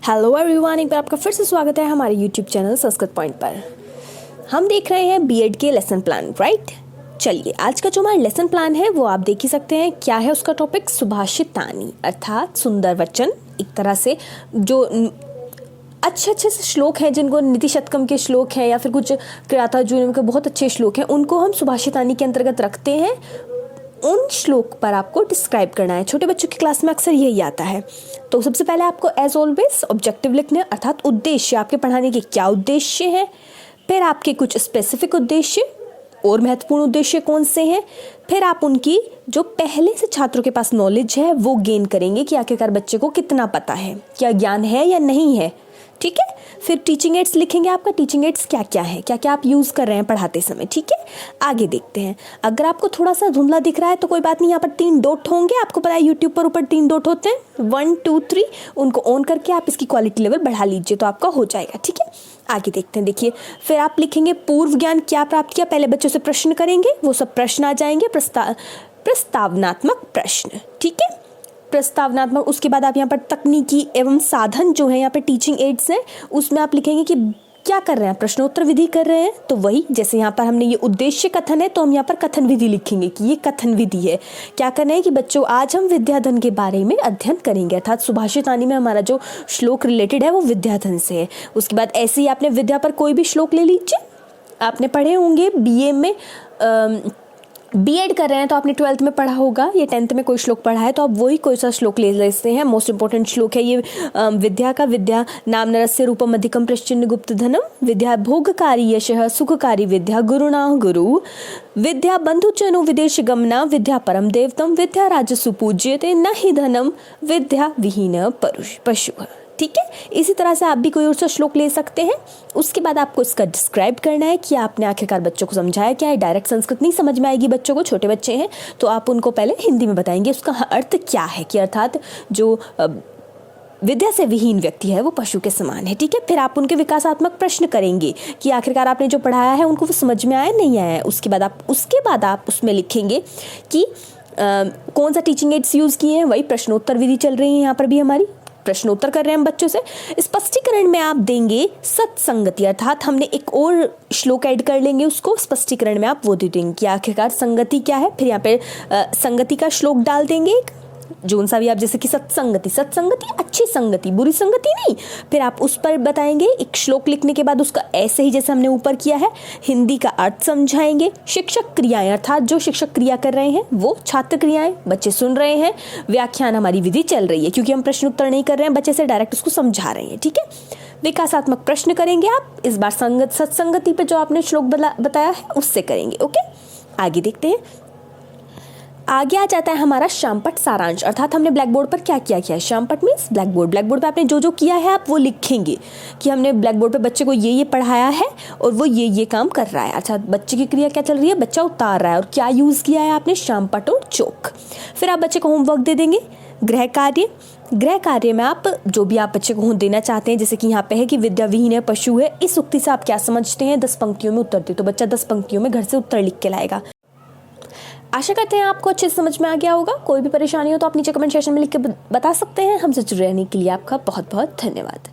Hello everyone, एक बार आपका फिर से स्वागत है हमारे यूट्यूब चैनल संस्कृत पॉइंट पर। हम देख रहे हैं बीएड के लेसन प्लान, राइट। चलिए, आज का जो हमारा लेसन प्लान है वो आप देख ही सकते हैं। क्या है उसका टॉपिक? सुभाषितानी, अर्थात सुंदर वचन। एक तरह से जो अच्छे अच्छे से श्लोक हैं, जिनको नीति शतकम के श्लोक हैं या फिर कुछ क्रियातार्जुनीय के बहुत अच्छे श्लोक हैं, उनको हम सुभाषितानी के अंतर्गत रखते हैं। उन श्लोक पर आपको डिस्क्राइब करना है। छोटे बच्चों की क्लास में अक्सर यही आता है। तो सबसे पहले आपको एज ऑलवेज ऑब्जेक्टिव लिखना है, अर्थात उद्देश्य, आपके पढ़ाने के क्या उद्देश्य हैं, फिर आपके कुछ स्पेसिफिक उद्देश्य और महत्वपूर्ण उद्देश्य कौन से हैं, फिर आप उनकी जो पहले से छात्रों के पास नॉलेज है वो गेन करेंगे कि आखिरकार बच्चे को कितना पता है, क्या ज्ञान है या नहीं है। ठीक है। फिर टीचिंग एड्स लिखेंगे। आपका टीचिंग एड्स क्या क्या है, क्या क्या आप यूज़ कर रहे हैं पढ़ाते समय। ठीक है, आगे देखते हैं। अगर आपको थोड़ा सा धुंधला दिख रहा है तो कोई बात नहीं, यहाँ पर 3 डॉट होंगे। आपको पता है यूट्यूब पर ऊपर 3 डॉट होते हैं, 1 2 3। उनको ऑन करके आप इसकी क्वालिटी लेवल बढ़ा लीजिए तो आपका हो जाएगा। ठीक है, आगे देखते हैं। देखिए, फिर आप लिखेंगे पूर्व ज्ञान क्या प्राप्त किया। पहले बच्चों से प्रश्न करेंगे, वो सब प्रश्न आ जाएंगे, प्रस्तावनात्मक प्रश्न। ठीक है, प्रस्तावनात्मक। उसके बाद आप यहाँ पर तकनीकी एवं साधन जो है यहाँ पे टीचिंग एड्स हैं, उसमें आप लिखेंगे कि क्या कर रहे हैं, प्रश्नोत्तर विधि कर रहे हैं। तो वही, जैसे यहाँ पर हमने ये उद्देश्य कथन है तो हम यहाँ पर कथन विधि लिखेंगे कि ये कथन विधि है। क्या करना है कि बच्चों, आज हम विद्याधन के बारे में अध्ययन करेंगे, अर्थात सुभाषितानी में हमारा जो श्लोक रिलेटेड है वो विद्याधन से है। उसके बाद ऐसे ही आपने विद्या पर कोई भी श्लोक ले लीजिए। आपने पढ़े होंगे बीए में, बीएड कर रहे हैं तो आपने 12th में पढ़ा होगा या 10th में कोई श्लोक पढ़ा है, तो आप वही कोई सा श्लोक ले लेते हैं। मोस्ट इंपॉर्टेंट श्लोक है ये विद्या का। विद्या नाम नरस्य रूपम अधिकम प्रश्चिन्न गुप्त धनम, विद्या भोगकारी यशः सुखकारी विद्या गुरुणा गुरु, विद्या बंधुजनो विदेश गमना, विद्या परम देवतम, विद्या राजसु पूज्यते न ही धनम, विद्या विहीन पशु। ठीक है, इसी तरह से आप भी कोई और सा श्लोक ले सकते हैं। उसके बाद आपको इसका डिस्क्राइब करना है कि आपने आखिरकार बच्चों को समझाया क्या है। डायरेक्ट संस्कृत नहीं समझ में आएगी बच्चों को, छोटे बच्चे हैं तो आप उनको पहले हिंदी में बताएंगे उसका अर्थ क्या है, कि अर्थात जो विद्या से विहीन व्यक्ति है वो पशु के समान है। ठीक है, फिर आप उनके विकासात्मक प्रश्न करेंगे कि आखिरकार आपने जो पढ़ाया है उनको वो समझ में आया नहीं आया है। उसके बाद आप उसमें लिखेंगे कि कौन सा टीचिंग एड्स यूज़ किए हैं। वही प्रश्नोत्तर विधि चल रही है, यहाँ पर भी हमारी प्रश्नोत्तर कर रहे हैं हम बच्चों से। स्पष्टीकरण में आप देंगे सत्संगति, अर्थात हमने एक और श्लोक ऐड कर लेंगे उसको। स्पष्टीकरण में आप वो दे देंगे कि आखिरकार संगति क्या है। फिर यहाँ पे संगति का श्लोक डाल देंगे एक, जोन सा भी आप, जैसे कि सत्संगति, सत्संगति अच्छी संगति, बुरी संगति नहीं। फिर आप उस पर बताएंगे एक श्लोक लिखने के बाद उसका ऐसे ही जैसे हमने ऊपर किया है हिंदी का अर्थ समझाएंगे। शिक्षक क्रियाएं, अर्थात जो शिक्षक क्रिया कर रहे हैं वो छात्र क्रियाएं, बच्चे सुन रहे हैं। व्याख्यान हमारी विधि चल रही है क्योंकि हम प्रश्न उत्तर नहीं कर रहे हैं, बच्चे से डायरेक्ट उसको समझा रहे हैं। ठीक है, विकासात्मक प्रश्न करेंगे आप इस बार सत्संगति पे जो आपने श्लोक बताया है उससे करेंगे। ओके, आगे देखते हैं। आगे आ जाता है हमारा शामपट सारांश, अर्थात हमने ब्लैक बोर्ड पर क्या किया है। शामपट means black board. Black board पे आपने जो जो किया है आप वो लिखेंगे कि हमने ब्लैक बोर्ड पे बच्चे को ये पढ़ाया है और वो ये काम कर रहा है। अर्थात बच्चे की क्रिया क्या चल रही है, बच्चा उतार रहा है, और क्या यूज़ किया है आपने, शामपट और चौक। फिर आप बच्चे को होमवर्क दे देंगे। गृह कार्य में आप जो भी आप बच्चे को देना चाहते हैं, जैसे कि यहाँ पे है कि विद्या विहीन है पशु है, इस उक्ति से आप क्या समझते हैं, 10 पंक्तियों में उत्तर दे। तो बच्चा 10 पंक्तियों में घर से उत्तर लिख के लाएगा। आशा करते हैं आपको अच्छे से समझ में आ गया होगा। कोई भी परेशानी हो तो आप नीचे कमेंट सेक्शन में लिख के बता सकते हैं। हमसे जुड़े रहने के लिए आपका बहुत बहुत धन्यवाद।